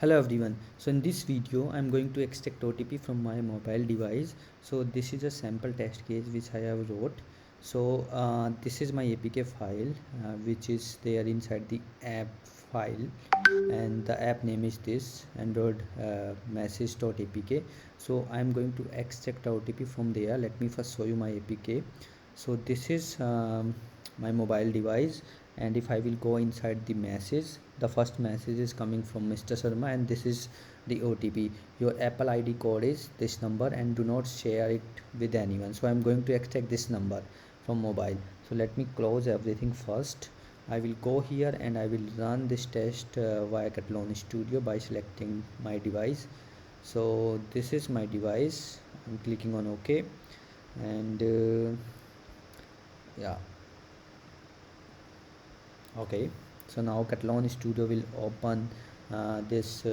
Hello everyone. So in this video I'm going to extract OTP from my mobile device. So this is a sample test case which I have wrote. So this is my APK file which is there inside the app file, and the app name is this Android message.apk. So I'm going to extract OTP from there. Let me first show you my APK. So this is my mobile device, and if I will go inside the message, the first message is coming from Mr. Sharma, and this is the OTP. Your Apple ID code is this number and do not share it with anyone. So I'm going to extract this number from mobile. So let me close everything first. I will go here and I will run this test via Katalon Studio by selecting my device. So this is my device. I'm clicking on OK, and yeah, okay. So now Katalon Studio will open this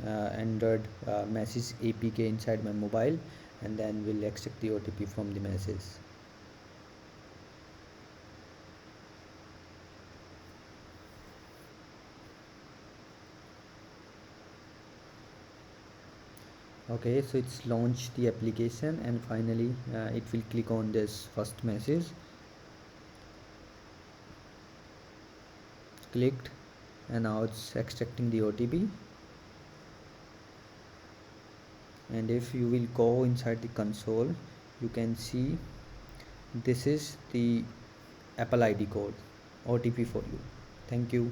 Android message APK inside my mobile, and then we'll extract the OTP from the message. Okay, so it's launched the application, and finally it will click on this first message. Clicked, and now it's extracting the OTP. And if you will go inside the console, you can see this is the Apple ID code OTP for you. Thank you.